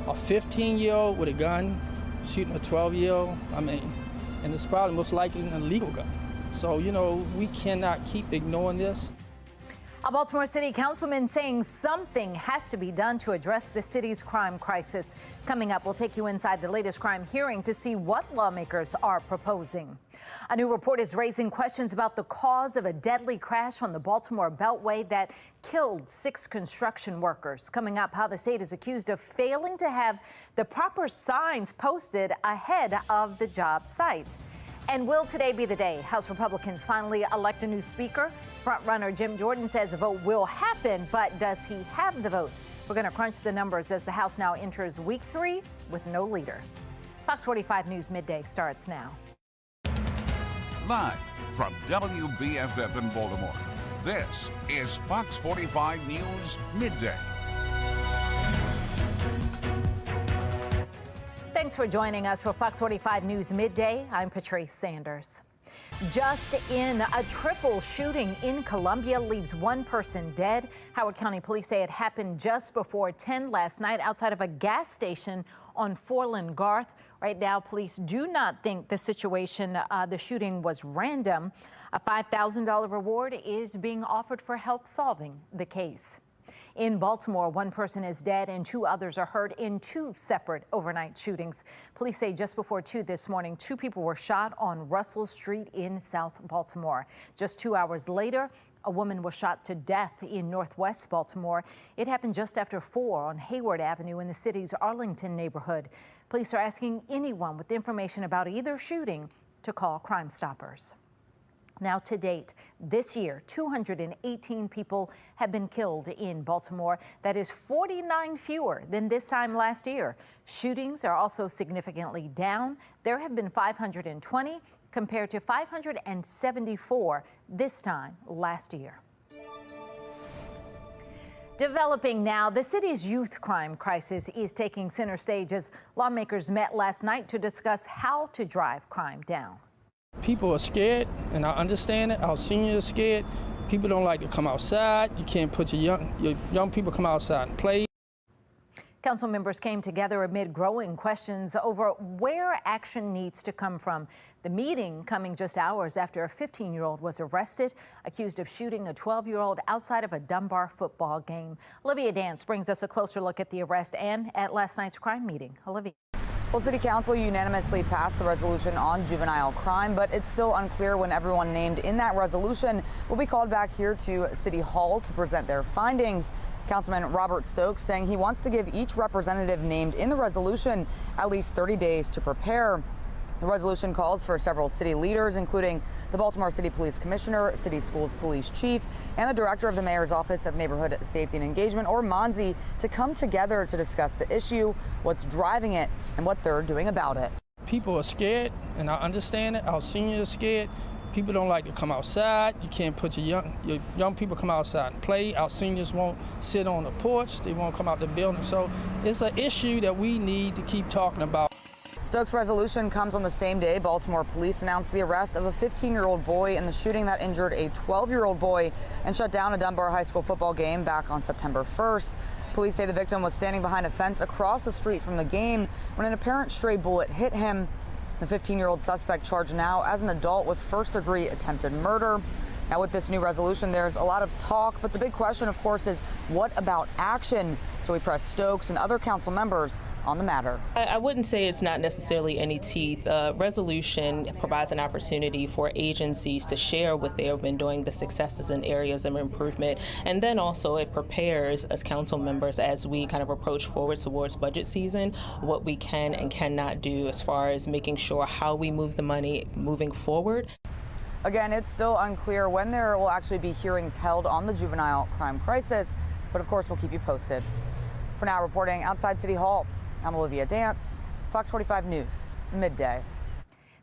a 15-year-old with a gun shooting a 12-year-old, and it's probably most likely an illegal gun. So, we cannot keep ignoring this. A Baltimore City councilman saying something has to be done to address the city's crime crisis. Coming up, we'll take you inside the latest crime hearing to see what lawmakers are proposing. A new report is raising questions about the cause of a deadly crash on the Baltimore Beltway that killed 6 construction workers. Coming up, how the state is accused of failing to have the proper signs posted ahead of the job site. And will today be the day House Republicans finally elect a new speaker? Frontrunner Jim Jordan says a vote will happen, but does he have the votes? We're going to crunch the numbers as the House now enters week 3 with no leader. Fox 45 News Midday starts now. Live from WBFF in Baltimore, this is Fox 45 News Midday. Thanks for joining us for Fox 45 News Midday. I'm Patrice Sanders. Just in, a triple shooting in Columbia leaves 1 person dead. Howard County Police say it happened just before 10 last night outside of a gas station on Foreland Garth. Right now, police do not think the shooting was random. A $5,000 reward is being offered for help solving the case. In Baltimore, 1 person is dead and 2 others are hurt in 2 separate overnight shootings. Police say just before 2 this morning, 2 people were shot on Russell Street in South Baltimore. Just 2 hours later, a woman was shot to death in Northwest Baltimore. It happened just after 4 on Hayward Avenue in the city's Arlington neighborhood. Police are asking anyone with information about either shooting to call Crime Stoppers. Now, to date, this year, 218 people have been killed in Baltimore. That is 49 fewer than this time last year. Shootings are also significantly down. There have been 520 compared to 574 this time last year. Developing now, the city's youth crime crisis is taking center stage as lawmakers met last night to discuss how to drive crime down. People are scared, and I understand it. Our seniors are scared. People don't like to come outside. You can't put your young people come outside and play. Council members came together amid growing questions over where action needs to come from. The meeting coming just hours after a 15-year-old was arrested, accused of shooting a 12-year-old outside of a Dunbar football game. Olivia Dance brings us a closer look at the arrest and at last night's crime meeting. Olivia. Well, City Council unanimously passed the resolution on juvenile crime, but it's still unclear when everyone named in that resolution will be called back here to City Hall to present their findings. Councilman Robert Stokes saying he wants to give each representative named in the resolution at least 30 days to prepare. The resolution calls for several city leaders, including the Baltimore City Police Commissioner, City Schools Police Chief, and the Director of the Mayor's Office of Neighborhood Safety and Engagement, or MONSE, to come together to discuss the issue, what's driving it, and what they're doing about it. People are scared, and I understand it. Our seniors are scared. People don't like to come outside. You can't put your young people come outside and play. Our seniors won't sit on the porch. They won't come out the building. So it's an issue that we need to keep talking about. Stokes' resolution comes on the same day Baltimore police announced the arrest of a 15-year-old boy in the shooting that injured a 12-year-old boy and shut down a Dunbar High School football game back on September 1st. Police say the victim was standing behind a fence across the street from the game when an apparent stray bullet hit him. The 15-year-old suspect charged now as an adult with first-degree attempted murder. Now, with this new resolution, there's a lot of talk, but the big question, of course, is what about action? So we pressed Stokes and other council members on the matter. I wouldn't say it's not necessarily any teeth. Resolution provides an opportunity for agencies to share what they have been doing, the successes and areas of improvement, and then also it prepares us council members as we kind of approach forward towards budget season, what we can and cannot do as far as making sure how we move the money moving forward. Again, it's still unclear when there will actually be hearings held on the juvenile crime crisis, but of course we'll keep you posted. For now, reporting outside City Hall, I'm Olivia Dance, Fox 45 News, Midday.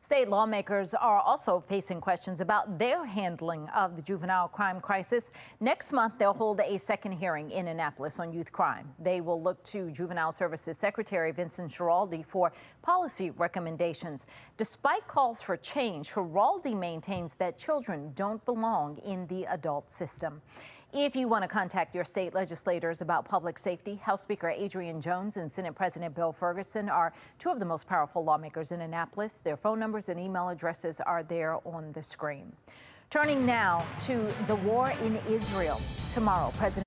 State lawmakers are also facing questions about their handling of the juvenile crime crisis. Next month, they'll hold a second hearing in Annapolis on youth crime. They will look to Juvenile Services Secretary Vincent Schiraldi for policy recommendations. Despite calls for change, Schiraldi maintains that children don't belong in the adult system. If you want to contact your state legislators about public safety, House Speaker Adrian Jones and Senate President Bill Ferguson are two of the most powerful lawmakers in Annapolis. Their phone numbers and email addresses are there on the screen. Turning now to the war in Israel. Tomorrow, President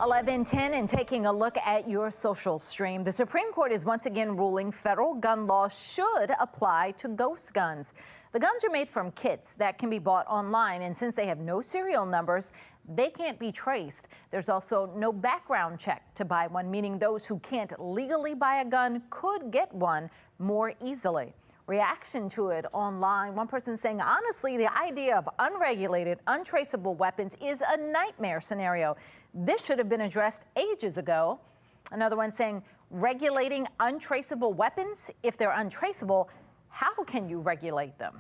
(11:10) and taking a look at your social stream. The Supreme Court is once again ruling federal gun laws should apply to ghost guns. The guns are made from kits that can be bought online, and since they have no serial numbers, they can't be traced. There's also no background check to buy one, meaning those who can't legally buy a gun could get one more easily. Reaction to it online. One person saying, honestly, the idea of unregulated, untraceable weapons is a nightmare scenario. This should have been addressed ages ago. Another one saying, regulating untraceable weapons, if they're untraceable, how can you regulate them?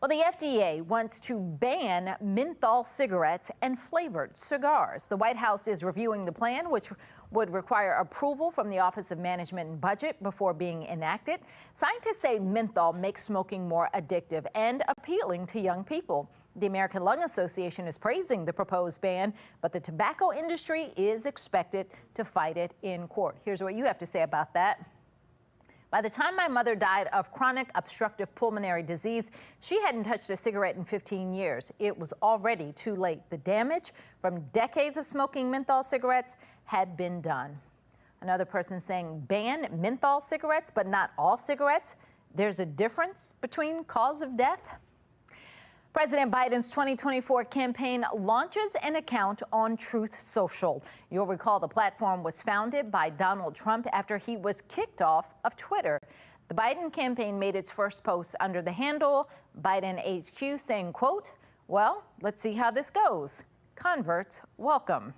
Well, the FDA wants to ban menthol cigarettes and flavored cigars. The White House is reviewing the plan, which would require approval from the Office of Management and Budget before being enacted. Scientists say menthol makes smoking more addictive and appealing to young people. The American Lung Association is praising the proposed ban, but the tobacco industry is expected to fight it in court. Here's what you have to say about that. By the time my mother died of chronic obstructive pulmonary disease, she hadn't touched a cigarette in 15 years. It was already too late. The damage from decades of smoking menthol cigarettes had been done. Another person saying ban menthol cigarettes, but not all cigarettes. There's a difference between cause of death. President Biden's 2024 campaign launches an account on Truth Social. You'll recall the platform was founded by Donald Trump after he was kicked off of Twitter. The Biden campaign made its first post under the handle Biden HQ, saying, quote, well, let's see how this goes. Converts welcome.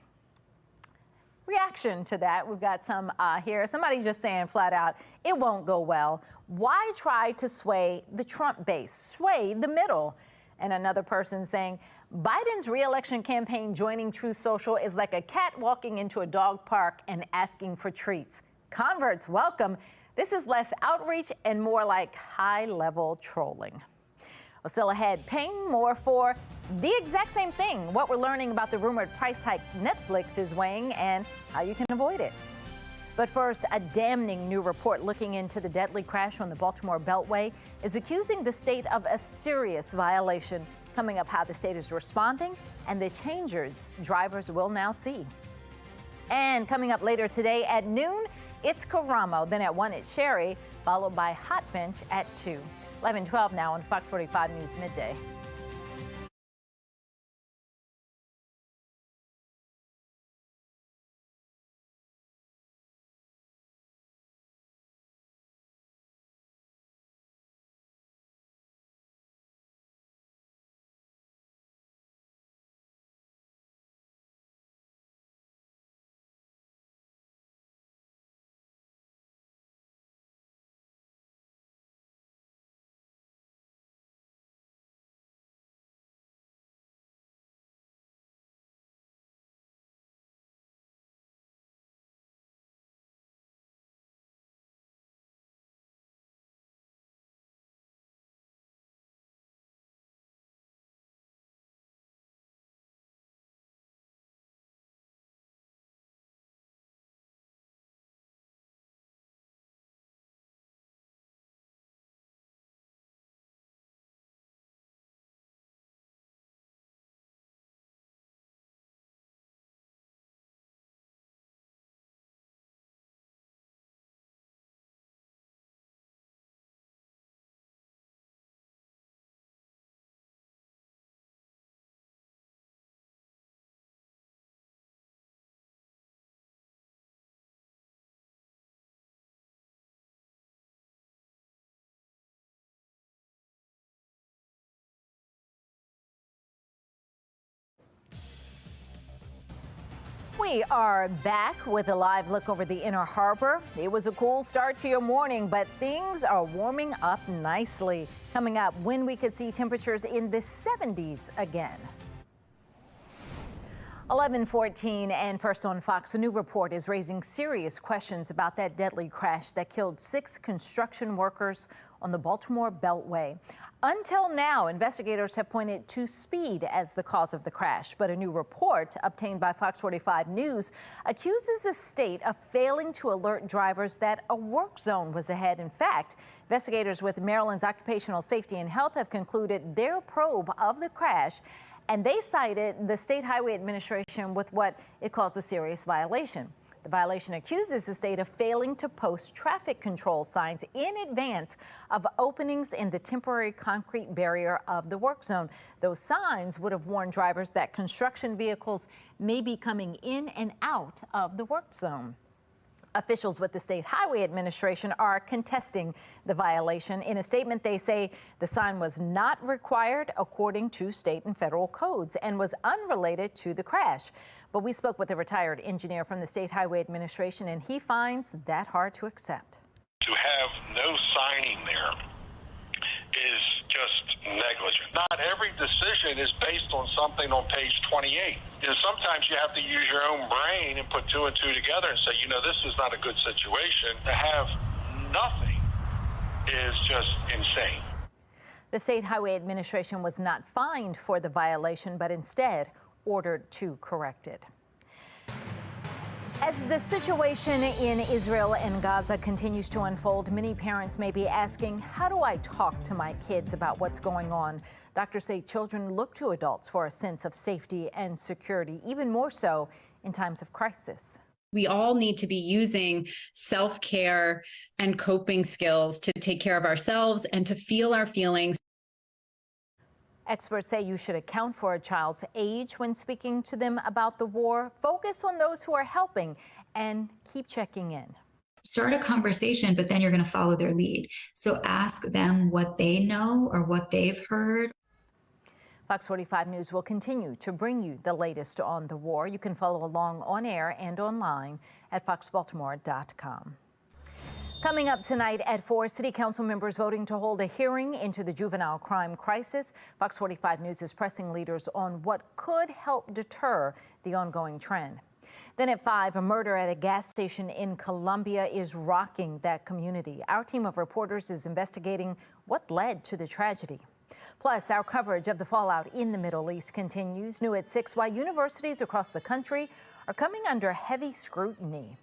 Reaction to that, we've got some here. Somebody just saying flat out, it won't go well. Why try to sway the Trump base? Sway the middle. And another person saying, Biden's re-election campaign joining Truth Social is like a cat walking into a dog park and asking for treats. Converts welcome. This is less outreach and more like high-level trolling. Well, still ahead, paying more for the exact same thing. What we're learning about the rumored price hike Netflix is weighing and how you can avoid it. But first, a damning new report looking into the deadly crash on the Baltimore Beltway is accusing the state of a serious violation. Coming up, how the state is responding and the changes drivers will now see. And coming up later today at noon, it's Karamo. Then at 1, it's Sherry, followed by Hot Bench at 2. 11:12 now on Fox 45 News Midday. We are back with a live look over the Inner Harbor. It was a cool start to your morning, but things are warming up nicely. Coming up, when we could see temperatures in the 70s again. 11:14 and first on Fox, a new report is raising serious questions about that deadly crash that killed 6 construction workers on the Baltimore Beltway. Until now, investigators have pointed to speed as the cause of the crash, but a new report obtained by FOX45 News accuses the state of failing to alert drivers that a work zone was ahead. In fact, investigators with Maryland's Occupational Safety and Health have concluded their probe of the crash, and they cited the State Highway Administration with what it calls a serious violation. The violation accuses the state of failing to post traffic control signs in advance of openings in the temporary concrete barrier of the work zone. Those signs would have warned drivers that construction vehicles may be coming in and out of the work zone. Officials with the State Highway Administration are contesting the violation. In a statement, they say the sign was not required according to state and federal codes and was unrelated to the crash. But we spoke with a retired engineer from the State Highway Administration, and he finds that hard to accept. To have no signing there is just negligent. Not every decision is based on something on page 28. Sometimes you have to use your own brain and put 2 and 2 together and say, this is not a good situation. To have nothing is just insane. The State Highway Administration was not fined for the violation, but instead ordered to correct it. As the situation in Israel and Gaza continues to unfold, many parents may be asking, how do I talk to my kids about what's going on? Doctors say children look to adults for a sense of safety and security, even more so in times of crisis. We all need to be using self-care and coping skills to take care of ourselves and to feel our feelings. Experts say you should account for a child's age when speaking to them about the war, focus on those who are helping, and keep checking in. Start a conversation, but then you're going to follow their lead. So ask them what they know or what they've heard. Fox 45 News will continue to bring you the latest on the war. You can follow along on air and online at foxbaltimore.com. Coming up tonight at 4, City Council members voting to hold a hearing into the juvenile crime crisis. Fox 45 News is pressing leaders on what could help deter the ongoing trend. Then at 5, a murder at a gas station in Columbia is rocking that community. Our team of reporters is investigating what led to the tragedy. Plus, our coverage of the fallout in the Middle East continues. New at 6, why universities across the country are coming under heavy scrutiny.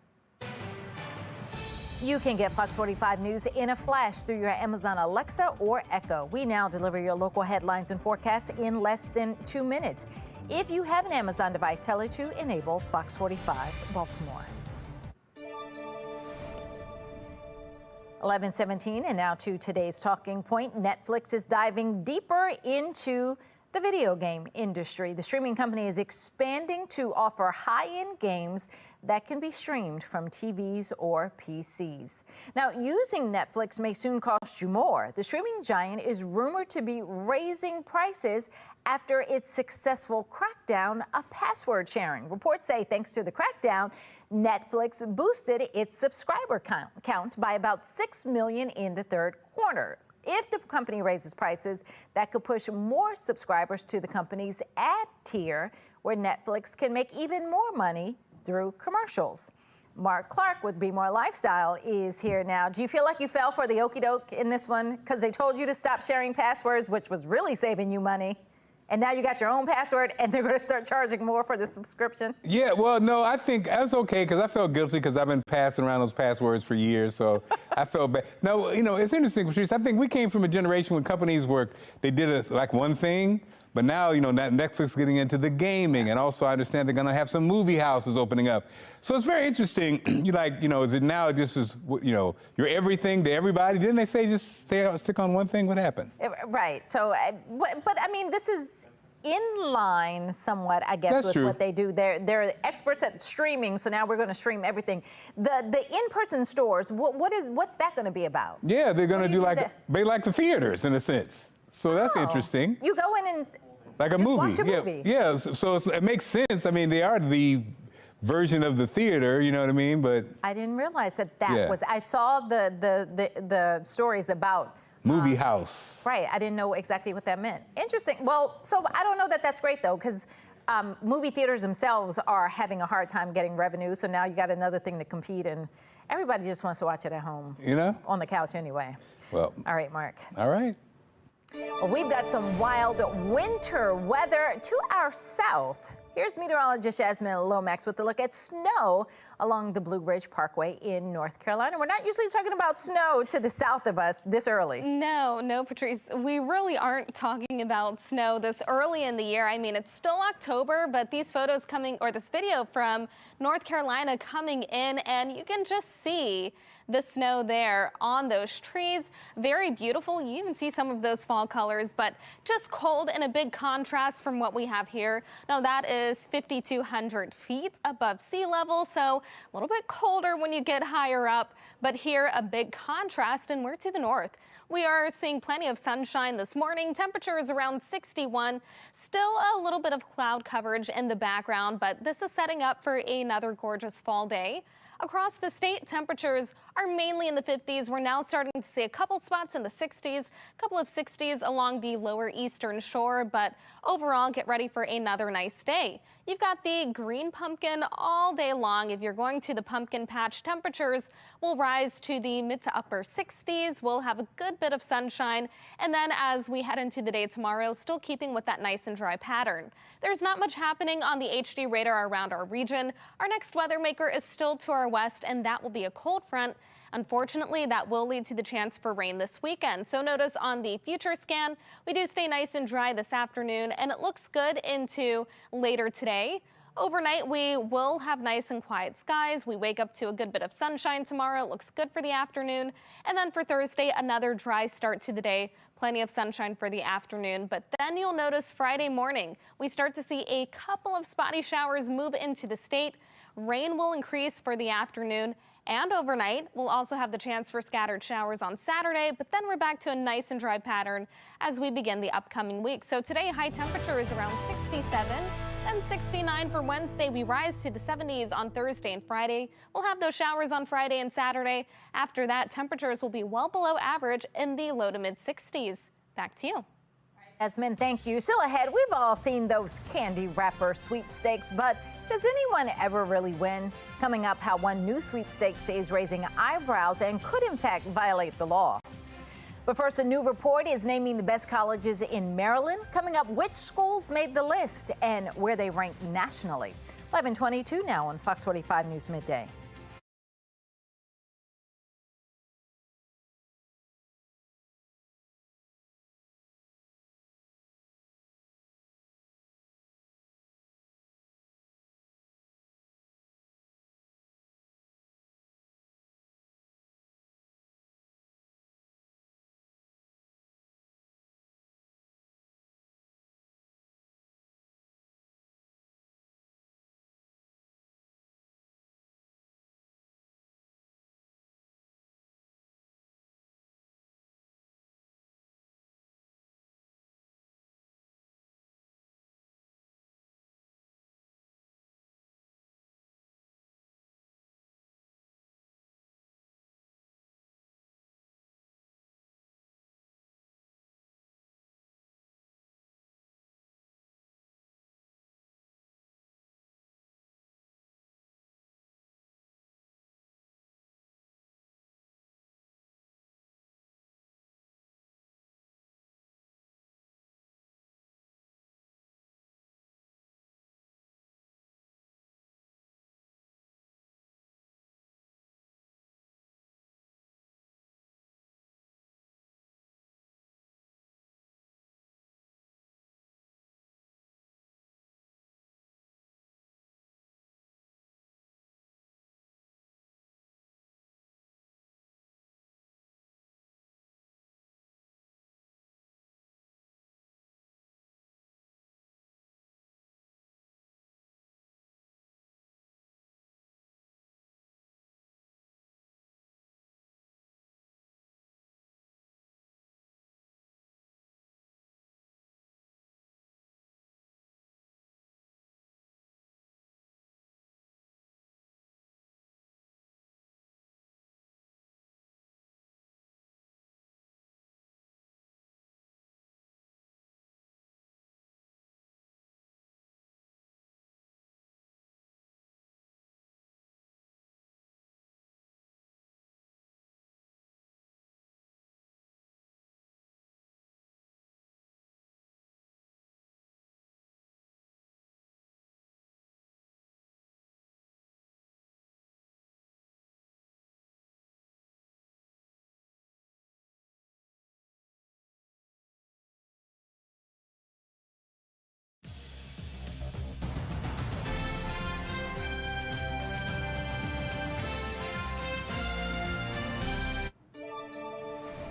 You can get Fox 45 News in a flash through your Amazon Alexa or Echo. We now deliver your local headlines and forecasts in less than 2 minutes. If you have an Amazon device, tell it to enable Fox 45 Baltimore. 11:17 and now to today's talking point. Netflix is diving deeper into the video game industry. The streaming company is expanding to offer high-end games that can be streamed from TVs or PCs. Now, using Netflix may soon cost you more. The streaming giant is rumored to be raising prices after its successful crackdown of password sharing. Reports say thanks to the crackdown, Netflix boosted its subscriber count by about 6 million in the third quarter. If the company raises prices, that could push more subscribers to the company's ad tier, where Netflix can make even more money through commercials. Mark Clark with Be More Lifestyle is here now. Do you feel like you fell for the okie doke in this one? Because they told you to stop sharing passwords, which was really saving you money. And now you got your own password, and they're going to start charging more for the subscription? Yeah, well, no, I think that's okay, because I felt guilty because I've been passing around those passwords for years, so I felt bad. No, it's interesting, Patrice. I think we came from a generation when companies they did like one thing, but now, Netflix is getting into the gaming, and also I understand they're going to have some movie houses opening up. So it's very interesting. Is it now just as, you're everything to everybody? Didn't they say just stick on one thing? What happened? Right. So, but I mean, this is in line somewhat, I guess, That's with true. what they do. They're experts at streaming, so now we're going to stream everything. The in-person stores, what's that going to be about? Yeah, they're going to do like the theaters in a sense. So that's interesting. You go in and like a just movie. watch a movie. Yeah. So it makes sense. I mean, they are the version of the theater, you know what I mean? But I didn't realize that Yeah. was. I saw the stories about movie house. Right. I didn't know exactly what that meant. Interesting. Well, so I don't know that that's great though, because movie theaters themselves are having a hard time getting revenue. So now you got another thing to compete, and everybody just wants to watch it at home. You know? On the couch anyway. Well. All right, Mark. All right. Well, we've got some wild winter weather to our south. Here's meteorologist Jasmine Lomax with a look at snow along the Blue Ridge Parkway in North Carolina. We're not usually talking about snow to the south of us this early. No, Patrice. We really aren't talking about snow this early in the year. I mean, it's still October, but these photos coming, or this video from North Carolina coming in, and you can just see the snow there on those trees. Very beautiful. You even see some of those fall colors, but just cold and a big contrast from what we have here. Now that is 5,200 feet above sea level, so a little bit colder when you get higher up, but here a big contrast, and we're to the north. We are seeing plenty of sunshine this morning. Temperature is around 61. Still a little bit of cloud coverage in the background, but this is setting up for another gorgeous fall day. Across the state, temperatures are mainly in the 50s. We're now starting to see a couple spots in the 60s, a couple of 60s along the lower eastern shore, but overall, get ready for another nice day. You've got the green pumpkin all day long. If you're going to the pumpkin patch, temperatures will rise to the mid to upper 60s. We'll have a good bit of sunshine. And then as we head into the day tomorrow, still keeping with that nice and dry pattern. There's not much happening on the HD radar around our region. Our next weather maker is still to our west, and that will be a cold front. Unfortunately, that will lead to the chance for rain this weekend. So notice on the future scan, we do stay nice and dry this afternoon, and it looks good into later today. Overnight, we will have nice and quiet skies. We wake up to a good bit of sunshine tomorrow. It looks good for the afternoon. And then for Thursday, another dry start to the day. Plenty of sunshine for the afternoon. But then you'll notice Friday morning, we start to see a couple of spotty showers move into the state. Rain will increase for the afternoon and overnight. We'll also have the chance for scattered showers on Saturday, but then we're back to a nice and dry pattern as we begin the upcoming week. So today, high temperature is around 67, then 69 for Wednesday. We rise to the 70s on Thursday and Friday. We'll have those showers on Friday and Saturday. After that, temperatures will be well below average in the low to mid 60s. Back to you. Jasmine, thank you. Still ahead, we've all seen those candy wrapper sweepstakes, but does anyone ever really win? Coming up, how one new sweepstakes is raising eyebrows and could in fact violate the law. But first, a new report is naming the best colleges in Maryland. Coming up, which schools made the list and where they rank nationally. 11:22 now on Fox 45 News Midday.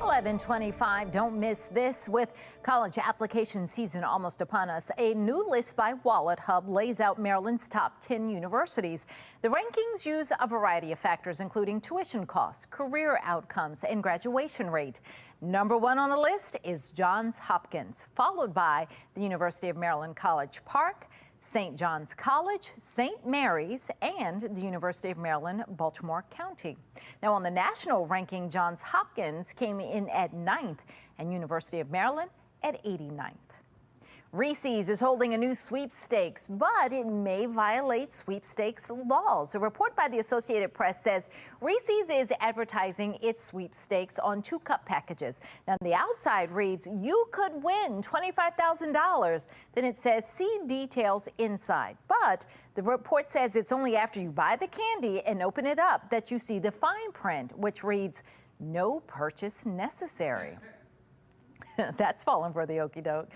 11:25. Don't miss this. With college application season almost upon us, a new list by Wallet Hub lays out Maryland's top 10 universities. The rankings use a variety of factors, including tuition costs, career outcomes, and graduation rate. Number one on the list is Johns Hopkins, followed by the University of Maryland College Park, St. John's College, St. Mary's, and the University of Maryland, Baltimore County. Now, on the national ranking, Johns Hopkins came in at 9th and University of Maryland at 89th. Reese's is holding a new sweepstakes, but it may violate sweepstakes laws. A report by the Associated Press says Reese's is advertising its sweepstakes on 2-cup packages. Now, the outside reads, "You could win $25,000. Then it says, "See details inside." But the report says it's only after you buy the candy and open it up that you see the fine print, which reads, "No purchase necessary." That's falling for the okie doke.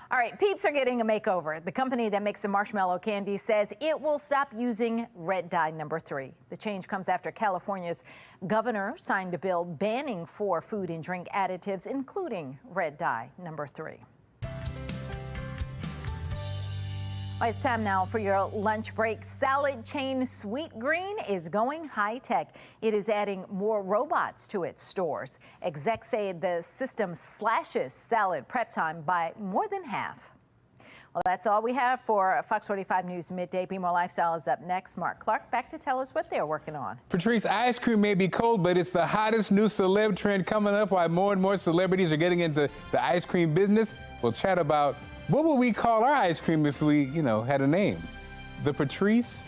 All right, Peeps are getting a makeover. The company that makes the marshmallow candy says it will stop using red dye number 3. The change comes after California's governor signed a bill banning 4 food and drink additives, including red dye number 3. Well, it's time now for your lunch break. Salad chain Sweet Green is going high tech. It is adding more robots to its stores. Execs say the system slashes salad prep time by more than half. Well, that's all we have for Fox 45 News Midday. Be More Lifestyle is up next. Mark Clark back to tell us what they're working on. Patrice, ice cream may be cold, but it's the hottest new celeb trend coming up. While more and more celebrities are getting into the ice cream business, we'll chat about what would we call our ice cream if we, had a name? The Patrice?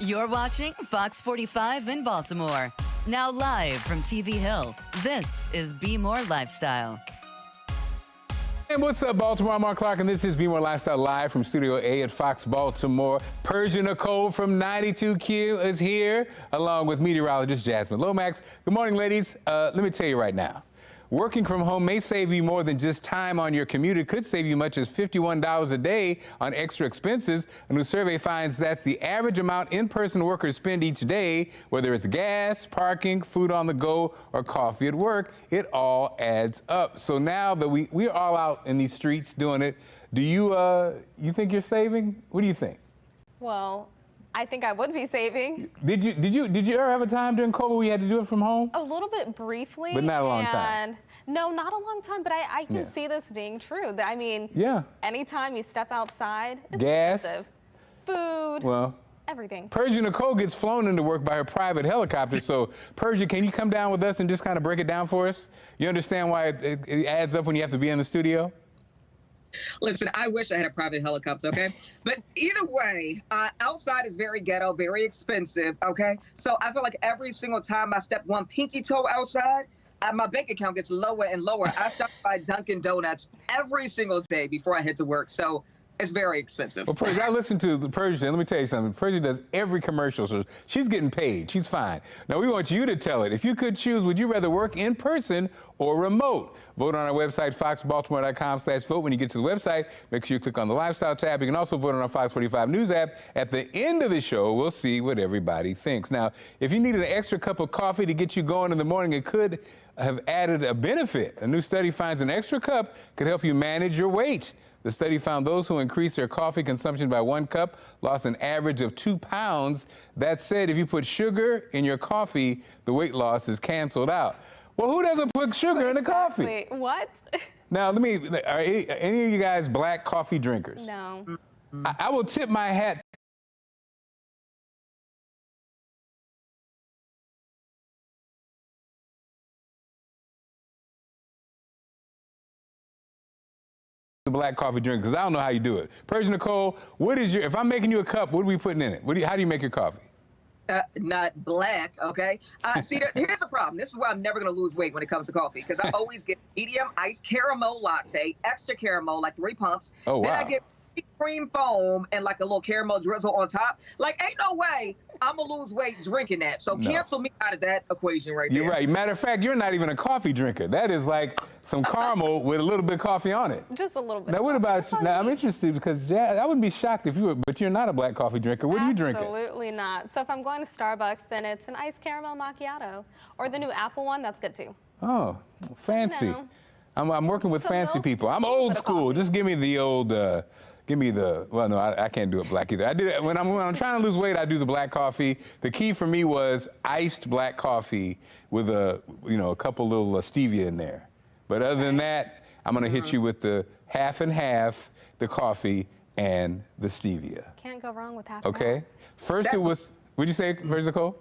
You're watching Fox 45 in Baltimore. Now live from TV Hill, this is Be More Lifestyle. And what's up, Baltimore? I'm Mark Clark, and this is Be More Lifestyle Live from Studio A at Fox Baltimore. Persia Nicole from 92Q is here, along with meteorologist Jasmine Lomax. Good morning, ladies. Let me tell you right now, working from home may save you more than just time on your commute. It could save you much as $51 a day on extra expenses. A new survey finds that's the average amount in-person workers spend each day, whether it's gas, parking, food on the go, or coffee at work. It all adds up. So now that we're all out in these streets doing it, do you think you're saving? What do you think? Well, I think I would be saving. Did you ever have a time during COVID where you had to do it from home? A little bit briefly. But not a long time. No, not a long time, but I can see this being true. I mean, anytime you step outside, it's gas, expensive. Food, well, everything. Persia Nicole gets flown into work by her private helicopter. So, Persia, can you come down with us and just kind of break it down for us? You understand why it adds up when you have to be in the studio? Listen, I wish I had a private helicopter, okay? But either way, outside is very ghetto, very expensive, okay? So I feel like every single time I step one pinky toe outside, my bank account gets lower and lower. I stop by Dunkin' Donuts every single day before I head to work. So it's very expensive. Well, Persia, I listen to Persia, and let me tell you something. Persia does every commercial, so she's getting paid. She's fine. Now, we want you to tell it. If you could choose, would you rather work in person or remote? Vote on our website, foxbaltimore.com/vote. When you get to the website, make sure you click on the Lifestyle tab. You can also vote on our Fox 45 News app. At the end of the show, we'll see what everybody thinks. Now, if you needed an extra cup of coffee to get you going in the morning, it could have added a benefit. A new study finds an extra cup could help you manage your weight. The study found those who increased their coffee consumption by 1 cup lost an average of 2 pounds. That said, if you put sugar in your coffee, the weight loss is canceled out. Well, who doesn't put sugar in the coffee? What? Now, are any of you guys black coffee drinkers? No. I will tip my hat. The black coffee drink, because I don't know how you do it. Persia Nicole, if I'm making you a cup, what are we putting in it? How do you make your coffee? Not black, okay? See, here's the problem. This is why I'm never going to lose weight when it comes to coffee, because I always get medium iced caramel latte, extra caramel, like 3 pumps. Oh, wow. Then I get cream foam and like a little caramel drizzle on top. Like, ain't no way I'm going to lose weight drinking that. So cancel me out of that equation right there. You're right. Matter of fact, you're not even a coffee drinker. That is like some caramel with a little bit of coffee on it. Just a little bit. Now, what about you? Now, I'm interested because I wouldn't be shocked if you were, but you're not a black coffee drinker. What are you drinking? Absolutely not. So if I'm going to Starbucks, then it's an iced caramel macchiato. Or the new apple one, that's good too. Oh, fancy. I'm working with fancy people. I'm old school. Just give me the old... well, no, I can't do it black either. I do it when I'm trying to lose weight. I do the black coffee. The key for me was iced black coffee with a couple little stevia in there. But other than that, I'm gonna hit you with the half and half, the coffee and the stevia. Can't go wrong with half. Okay. First, it was. What'd you say, Persia Nicole?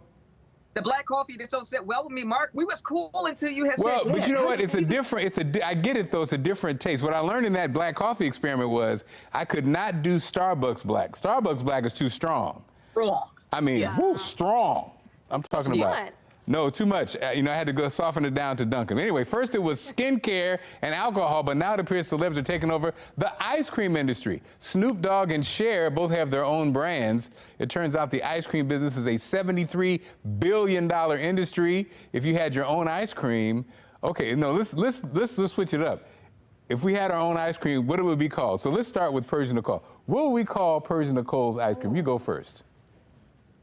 The black coffee just don't sit well with me, Mark. We was cool until you had Well, said but you know what? I get it though. It's a different taste. What I learned in that black coffee experiment was I could not do Starbucks black. Starbucks black is too strong. Strong. I mean, strong. I'm talking about. No, too much. I had to go soften it down to Dunkin'. Anyway, first it was skincare and alcohol, but now it appears celebs are taking over the ice cream industry. Snoop Dogg and Cher both have their own brands. It turns out the ice cream business is a $73 billion industry. If you had your own ice cream, okay, no, let's switch it up. If we had our own ice cream, what would it be called? So let's start with Persia Nicole. What would we call Persia Nicole's ice cream? You go first.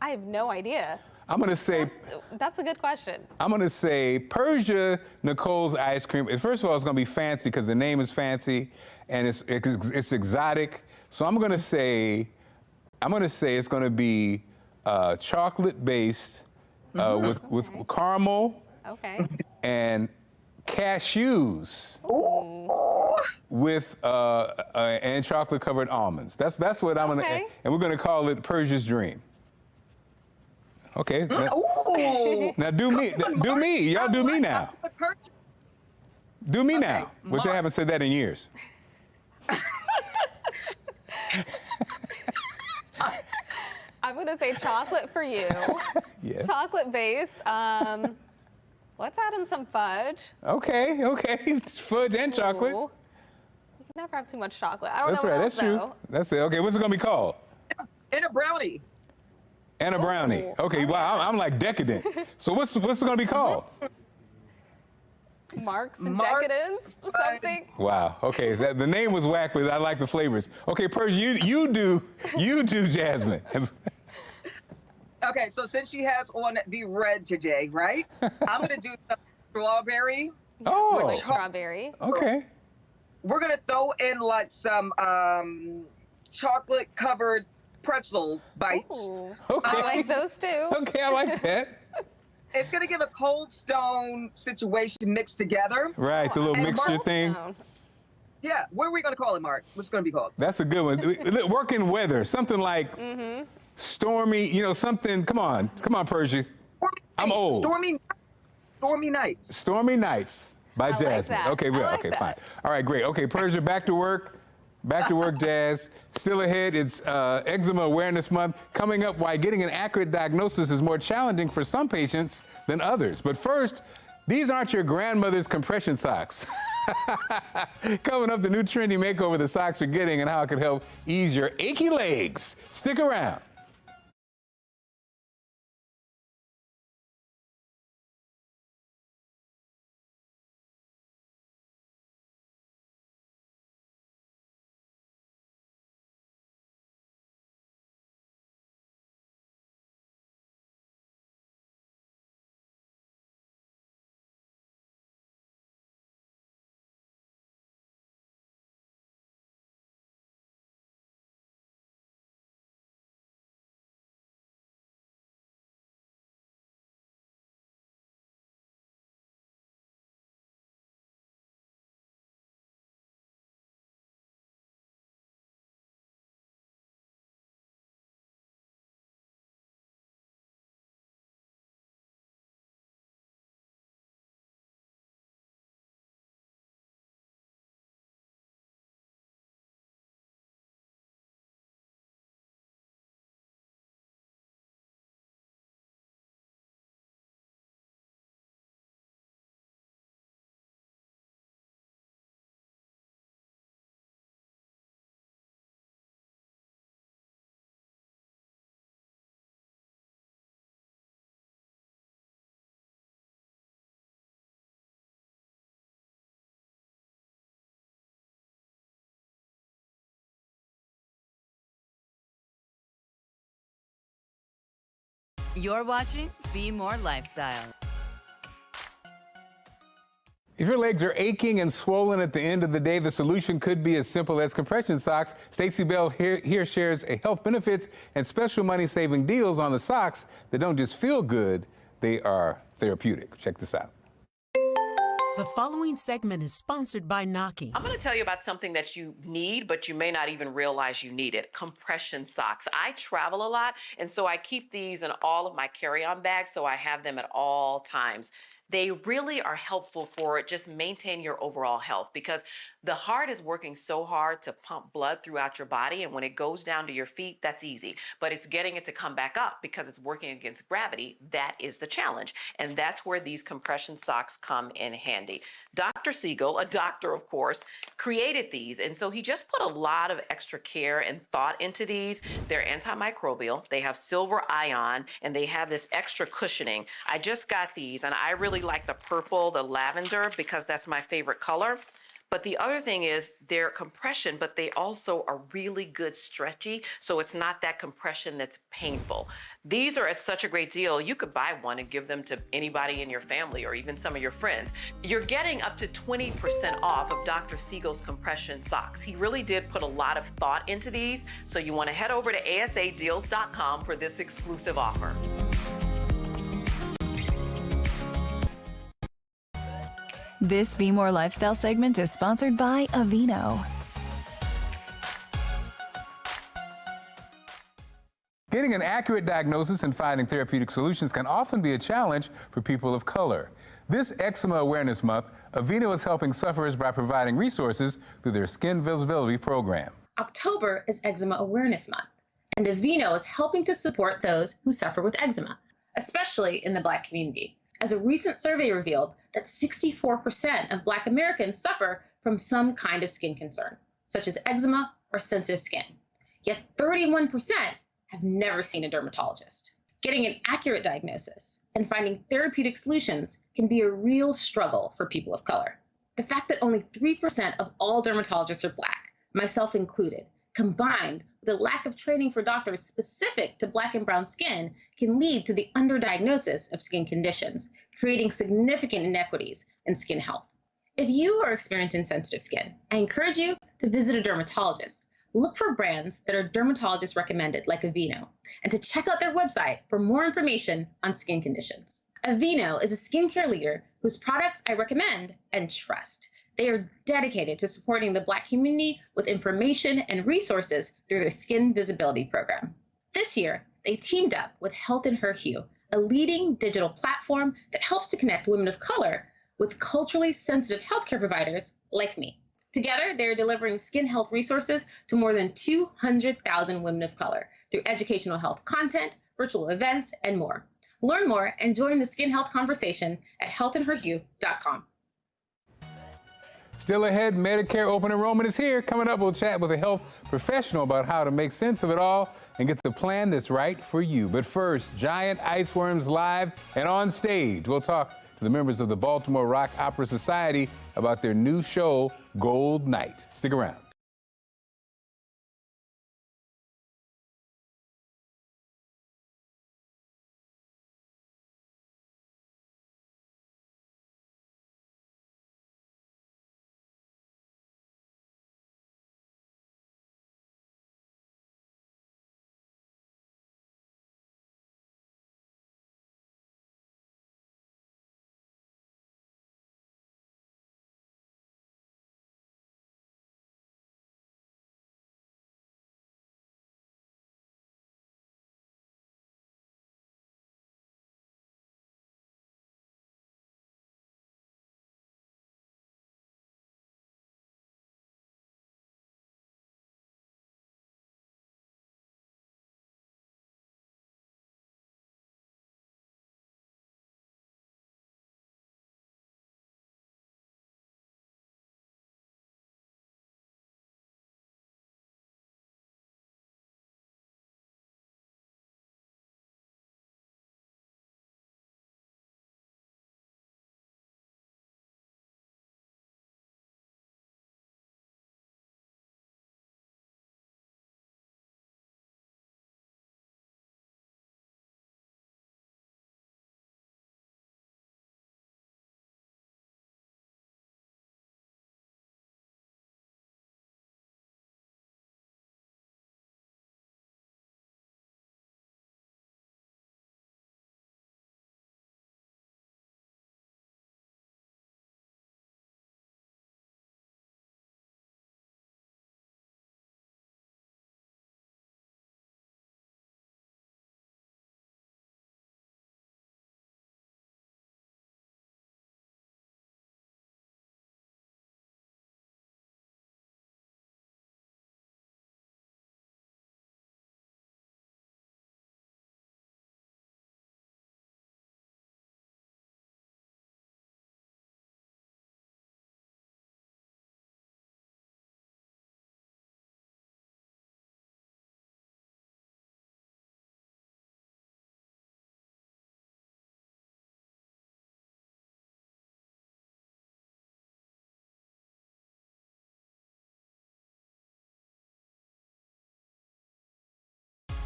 I have no idea. I'm going to say... That's a good question. I'm going to say Persia Nicole's ice cream. First of all, it's going to be fancy because the name is fancy and it's exotic. So I'm going to say it's going to be chocolate-based with caramel and cashews with and chocolate-covered almonds. That's what I'm going to... And we're going to call it Persia's Dream. Okay. Now do me. Y'all do me now. Do me now, which I haven't said that in years. I'm going to say chocolate for you. Yes. Chocolate base. Let's add in some fudge. Okay. Fudge and chocolate. Never have too much chocolate. I don't That's know right. what That's else, true. though. That's it. Okay, what's it gonna be called? And a brownie. And a brownie. Okay, wow, I'm like decadent. So what's it gonna be called? Mark's Decadence, something. Wow. Okay, the name was whack, but I like the flavors. Okay, Persia, you do Jasmine. Okay, so since she has on the red today, right? I'm gonna do some strawberry. Oh, strawberry. Okay. We're gonna throw in like some chocolate covered pretzel bites. Ooh, Okay. I like those too. Okay, I like that. It's gonna give a Cold Stone situation mixed together. Right, the little And mixture Mark- thing. Yeah, what are we gonna call it, Mark? What's it gonna be called? That's a good one. Working weather, something like stormy, something. Come on, Persia. I'm old. Stormy nights. Stormy Nights by like Jasmine. that. Okay, I like okay, that. fine. All right, great. Okay, Persia, back to work. Back to work, Jazz. Still ahead, it's Eczema Awareness Month. Coming up, why getting an accurate diagnosis is more challenging for some patients than others. But first, these aren't your grandmother's compression socks. Coming up, the new trendy makeover the socks are getting and how it can help ease your achy legs. Stick around. You're watching Be More Lifestyle. If your legs are aching and swollen at the end of the day, the solution could be as simple as compression socks. Stacey Bell here shares health benefits and special money-saving deals on the socks that don't just feel good, they are therapeutic. Check this out. The following segment is sponsored by Naki. I'm going to tell you about something that you need, but you may not even realize you need it. Compression socks. I travel a lot, and so I keep these in all of my carry-on bags, so I have them at all times. They really are helpful for just maintain your overall health, because the heart is working so hard to pump blood throughout your body, and when it goes down to your feet, that's easy. But it's getting it to come back up because it's working against gravity. That is the challenge, and that's where these compression socks come in handy. Dr. Siegel, a doctor of course, created these, and so he just put a lot of extra care and thought into these. They're antimicrobial, they have silver ion, and they have this extra cushioning. I just got these, and I really like the purple, the lavender, because that's my favorite color. But the other thing is they're compression, but they also are really good stretchy, so it's not that compression that's painful. These are at such a great deal. You could buy one and give them to anybody in your family or even some of your friends. You're getting up to 20% off of Dr. Siegel's compression socks. He really did put a lot of thought into these, so you want to head over to asadeals.com for this exclusive offer. This Be More Lifestyle segment is sponsored by Aveeno. Getting an accurate diagnosis and finding therapeutic solutions can often be a challenge for people of color. This Eczema Awareness Month, Aveeno is helping sufferers by providing resources through their Skin Visibility program. October is Eczema Awareness Month, and Aveeno is helping to support those who suffer with eczema, especially in the Black community, as a recent survey revealed that 64% of Black Americans suffer from some kind of skin concern. such as eczema or sensitive skin. Yet 31% have never seen a dermatologist. Getting an accurate diagnosis and finding therapeutic solutions can be a real struggle for people of color. The fact that only 3% of all dermatologists are Black, myself included, combined with a lack of training for doctors specific to Black and brown skin, can lead to the underdiagnosis of skin conditions, creating significant inequities in skin health. If you are experiencing sensitive skin, I encourage you to visit a dermatologist. Look for brands that are dermatologist recommended, like Aveeno, and to check out their website for more information on skin conditions. Aveeno is a skincare leader whose products I recommend and trust. They are dedicated to supporting the Black community with information and resources through their Skin Visibility program. This year, they teamed up with Health in Her Hue, a leading digital platform that helps to connect women of color with culturally sensitive healthcare providers like me. Together, they're delivering skin health resources to more than 200,000 women of color through educational health content, virtual events, and more. Learn more and join the skin health conversation at healthinherhue.com. Still ahead, Medicare open enrollment is here. Coming up, we'll chat with a health professional about how to make sense of it all and get the plan that's right for you. But first, giant ice worms live and on stage. We'll talk to the members of the Baltimore Rock Opera Society about their new show, Gold Night. Stick around.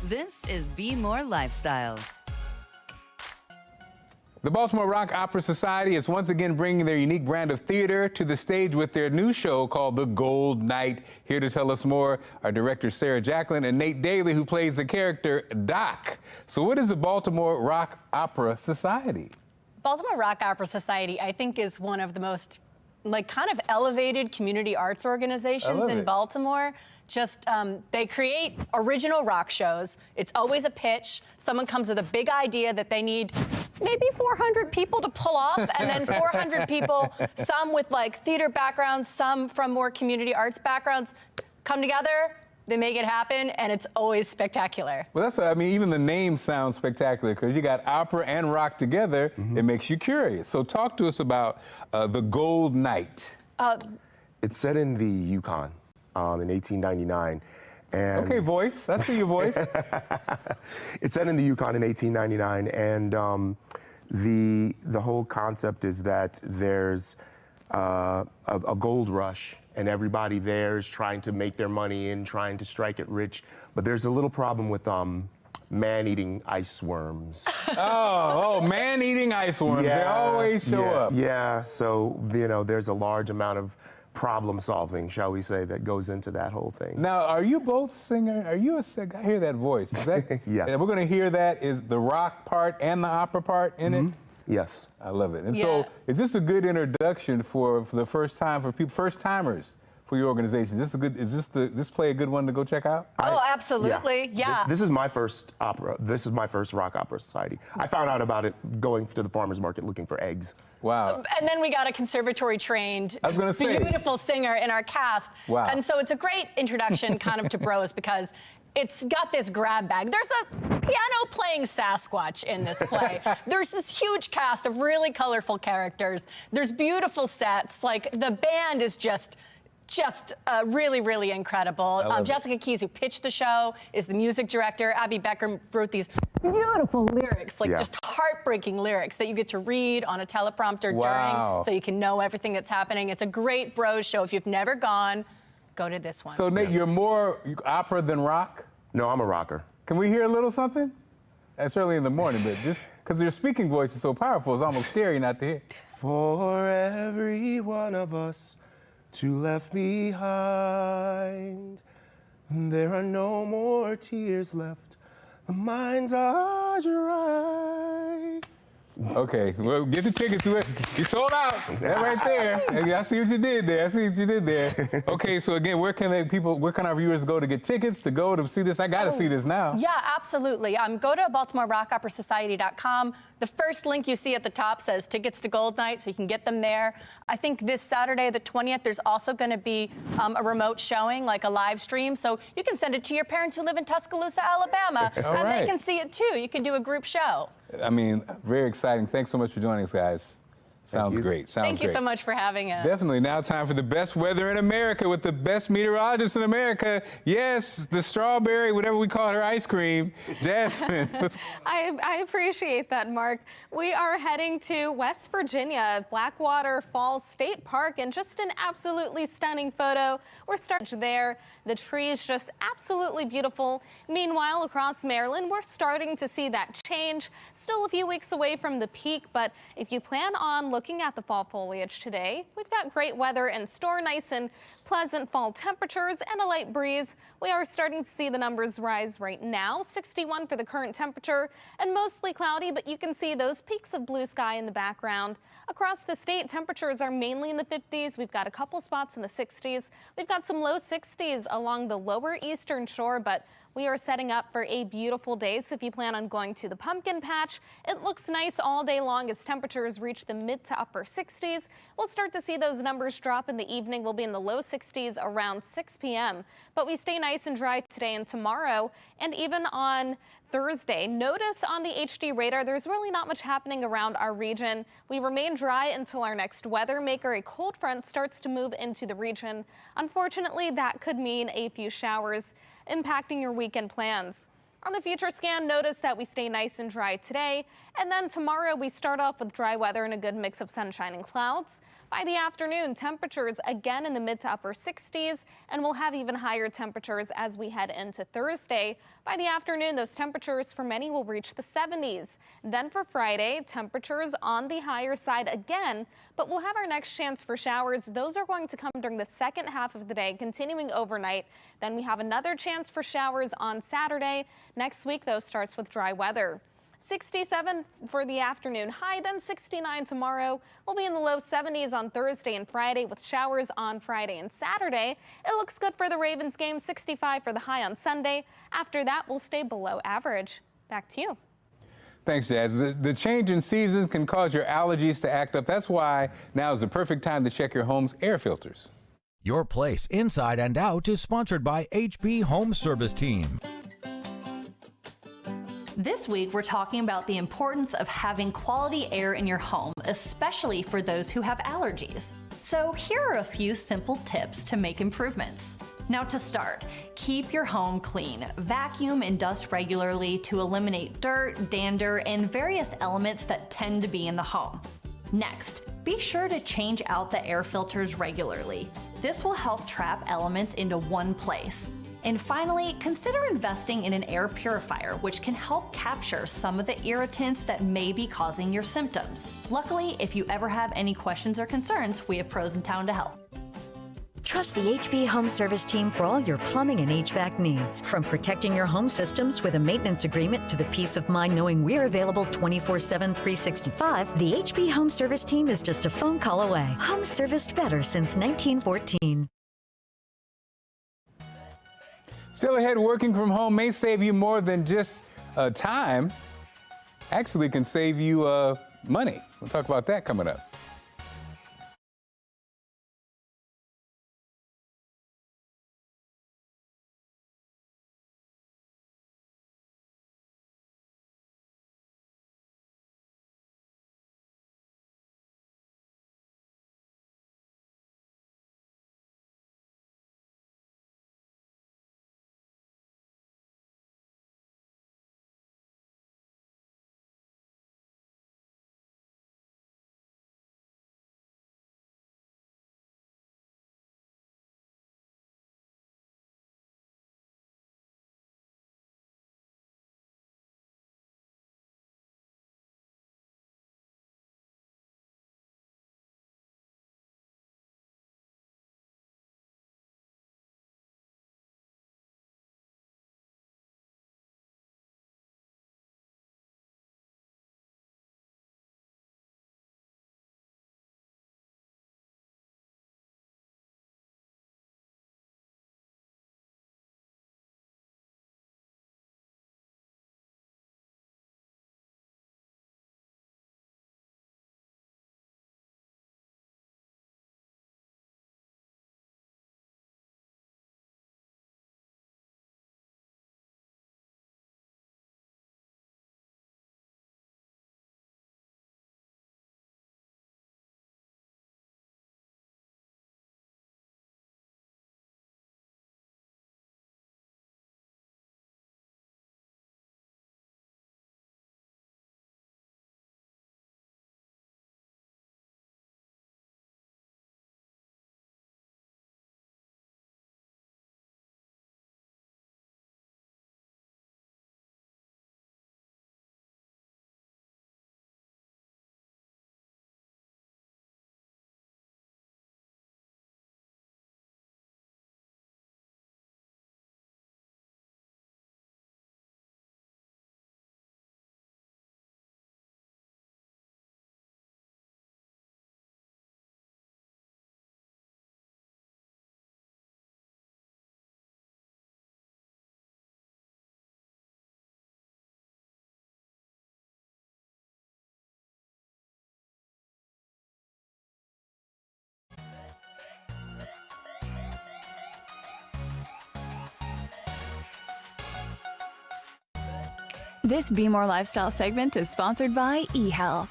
This is Be More Lifestyle. The Baltimore Rock Opera Society is once again bringing their unique brand of theater to the stage with their new show called The Gold Night. Here to tell us more are director Sarah Jacqueline and Nate Daly, who plays the character Doc. So what is the Baltimore Rock Opera Society? Baltimore Rock Opera Society, I think, is one of the most kind of elevated community arts organizations in Baltimore. Just they create original rock shows. It's always a pitch. Someone comes with a big idea that they need maybe 400 people to pull off, and then 400 people, some with theater backgrounds, some from more community arts backgrounds, come together. They make it happen, and it's always spectacular. Well, that's what I mean. Even the name sounds spectacular because you got opera and rock together. It makes you curious. So talk to us about the Gold Night. It's set in the Yukon. in 1899. And okay, voice. I see your voice. It's set in the Yukon in 1899, and the whole concept is that there's a gold rush, and everybody there is trying to make their money and trying to strike it rich. But there's a little problem with man-eating ice worms. Man-eating ice worms. Yeah, they always show up. Yeah, so, there's a large amount of problem solving, shall we say, that goes into that whole thing. Now, are you both singers? Are you a singer? I hear that voice. Is that, yes. We're going to hear that. Is the rock part and the opera part in it? Yes. I love it. And so, is this a good introduction for the first time for people, first timers for your organization? Is this play a good one to go check out? Absolutely. Yeah. This is my first opera. This is my first rock opera society. I found out about it going to the farmer's market looking for eggs. Wow. And then we got a conservatory trained, beautiful singer in our cast. Wow. And so it's a great introduction kind of to Bros because it's got this grab bag. There's a piano playing Sasquatch in this play. There's this huge cast of really colorful characters. There's beautiful sets. Like the band is just really, really incredible. Jessica Keys, who pitched the show, is the music director. Abby Becker wrote these beautiful lyrics, just heartbreaking lyrics that you get to read on a teleprompter during, so you can know everything that's happening. It's a great Bros show. If you've never gone, go to this one. So, Nate, you're more opera than rock? No, I'm a rocker. Can we hear a little something? That's early in the morning, but just because your speaking voice is so powerful, it's almost scary not to hear. For every one of us to left behind, there are no more tears left. The minds are dry. Okay, well, get the tickets to it. You sold out. That right there. I see what you did there. Okay, so again, where can our viewers go to get tickets, to see this? I got to see this now. Yeah, absolutely. Go to BaltimoreRockOperaSociety.com. The first link you see at the top says tickets to Gold Night, so you can get them there. I think this Saturday, the 20th, there's also going to be a remote showing, like a live stream, so you can send it to your parents who live in Tuscaloosa, Alabama, and they can see it too. You can do a group show. I mean, very exciting. Thanks so much for joining us, guys. Sounds great. Thank you so much for having us. Definitely. Now time for the best weather in America with the best meteorologist in America. Yes, the strawberry, whatever we call her, ice cream. Jasmine. I appreciate that, Mark. We are heading to West Virginia, Blackwater Falls State Park, and just an absolutely stunning photo. We're starting there. The trees just absolutely beautiful. Meanwhile, across Maryland, we're starting to see that change. Still a few weeks away from the peak, but if you plan on looking at the fall foliage today, we've got great weather in store, nice and pleasant fall temperatures and a light breeze. We are starting to see the numbers rise right now. 61 for the current temperature and mostly cloudy, but you can see those peaks of blue sky in the background. Across the state, temperatures are mainly in the 50s. We've got a couple spots in the 60s. We've got some low 60s along the lower eastern shore, but we are setting up for a beautiful day. So if you plan on going to the pumpkin patch, it looks nice all day long as temperatures reach the mid to upper 60s. We'll start to see those numbers drop in the evening. We'll be in the low 60s around 6 p.m. But we stay nice and dry today and tomorrow, and even on Thursday. Notice on the HD radar, there's really not much happening around our region. We remain dry until our next weather maker, a cold front, starts to move into the region. Unfortunately, that could mean a few showers impacting your weekend plans. On the future scan, notice that we stay nice and dry today, and then tomorrow we start off with dry weather and a good mix of sunshine and clouds. By the afternoon, temperatures again in the mid to upper 60s, and we'll have even higher temperatures as we head into Thursday. By the afternoon, those temperatures for many will reach the 70s. Then for Friday, temperatures on the higher side again, but we'll have our next chance for showers. Those are going to come during the second half of the day, continuing overnight. Then we have another chance for showers on Saturday. Next week, though, starts with dry weather. 67 for the afternoon high, then 69 tomorrow. We'll be in the low 70s on Thursday and Friday with showers on Friday and Saturday. It looks good for the Ravens game, 65 for the high on Sunday. After that, we'll stay below average. Back to you. Thanks, Jazz. The change in seasons can cause your allergies to act up. That's why now is the perfect time to check your home's air filters. Your Place Inside and Out is sponsored by HP Home Service Team. This week, we're talking about the importance of having quality air in your home, especially for those who have allergies. So here are a few simple tips to make improvements. Now to start, keep your home clean. Vacuum and dust regularly to eliminate dirt, dander, and various elements that tend to be in the home. Next, be sure to change out the air filters regularly. This will help trap elements into one place. And finally, consider investing in an air purifier, which can help capture some of the irritants that may be causing your symptoms. Luckily, if you ever have any questions or concerns, we have pros in town to help. Trust the HB Home Service team for all your plumbing and HVAC needs. From protecting your home systems with a maintenance agreement to the peace of mind knowing we're available 24/7, 365, the HB Home Service team is just a phone call away. Home serviced better since 1914. Still ahead, working from home may save you more than just time. Actually can save you money. We'll talk about that coming up. This Be More Lifestyle segment is sponsored by eHealth.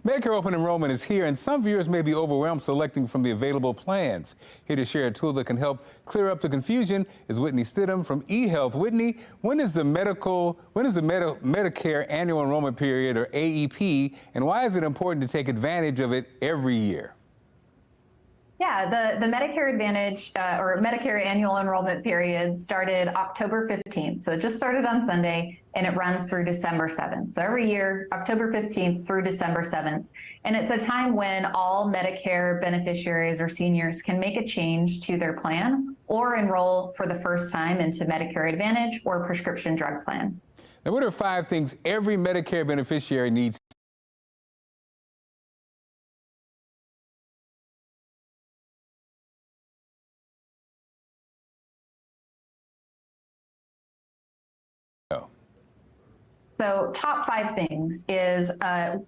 Medicare open enrollment is here, and some viewers may be overwhelmed selecting from the available plans. Here to share a tool that can help clear up the confusion is Whitney Stidham from eHealth. Whitney, when is the Medicare annual enrollment period, or AEP, and why is it important to take advantage of it every year? Yeah, the Medicare Advantage or Medicare annual enrollment period started October 15th. So it just started on Sunday and it runs through December 7th. So every year, October 15th through December 7th. And it's a time when all Medicare beneficiaries or seniors can make a change to their plan or enroll for the first time into Medicare Advantage or prescription drug plan. Now, what are 5 things every Medicare beneficiary needs? So top 5 things is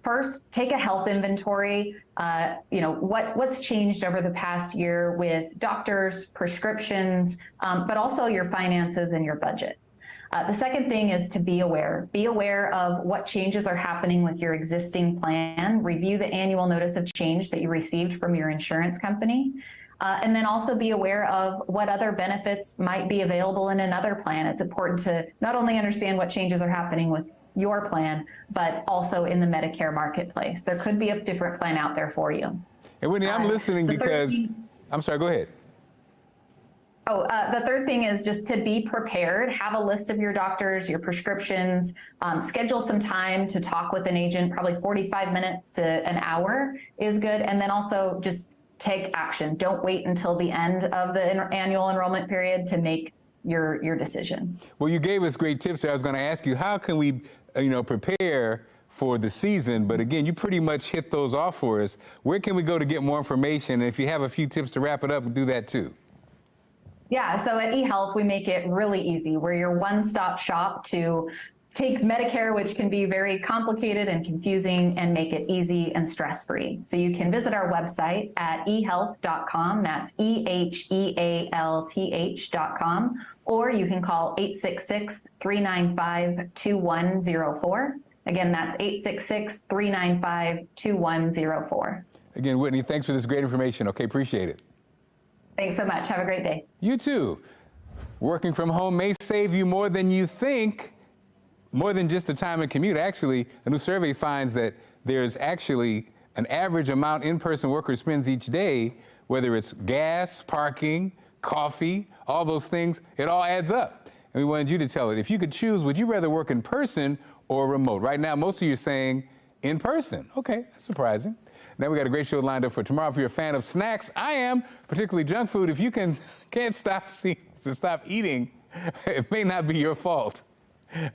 first, take a health inventory. What's changed over the past year with doctors, prescriptions, but also your finances and your budget. The second thing is to be aware. Be aware of what changes are happening with your existing plan. Review the annual notice of change that you received from your insurance company. And then also be aware of what other benefits might be available in another plan. It's important to not only understand what changes are happening with your plan, but also in the Medicare marketplace. There could be a different plan out there for you. And Whitney, I'm listening because, I'm sorry, go ahead. The third thing is just to be prepared. Have a list of your doctors, your prescriptions, schedule some time to talk with an agent. Probably 45 minutes to an hour is good. And then also just take action. Don't wait until the end of the annual enrollment period to make your decision. Well, you gave us great tips there. I was going to ask you, how can we, prepare for the season? But again, you pretty much hit those off for us. Where can we go to get more information? And if you have a few tips to wrap it up, do that too. Yeah, so at eHealth, we make it really easy. We're your one-stop shop to take Medicare, which can be very complicated and confusing, and make it easy and stress-free. So you can visit our website at ehealth.com. That's EHEALTH.com. Or you can call 866-395-2104. Again, that's 866-395-2104. Again, Whitney, thanks for this great information. Okay, appreciate it. Thanks so much. Have a great day. You too. Working from home may save you more than you think, more than just the time and commute. Actually, a new survey finds that there's actually an average amount in-person worker spends each day, whether it's gas, parking, coffee, all those things, it all adds up. And we wanted you to tell it. If you could choose, would you rather work in person or remote? Right now, most of you are saying in person. Okay, that's surprising. Now we got a great show lined up for tomorrow. If you're a fan of snacks, I am, particularly junk food. If you can't stop eating, it may not be your fault.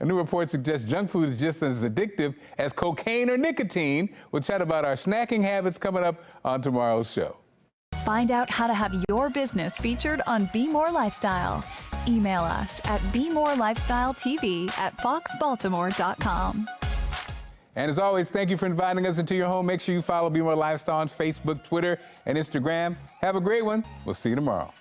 A new report suggests junk food is just as addictive as cocaine or nicotine. We'll chat about our snacking habits coming up on tomorrow's show. Find out how to have your business featured on Be More Lifestyle. Email us at BeMoreLifestyleTV@foxbaltimore.com. And as always, thank you for inviting us into your home. Make sure you follow Be More Lifestyle on Facebook, Twitter, and Instagram. Have a great one. We'll see you tomorrow.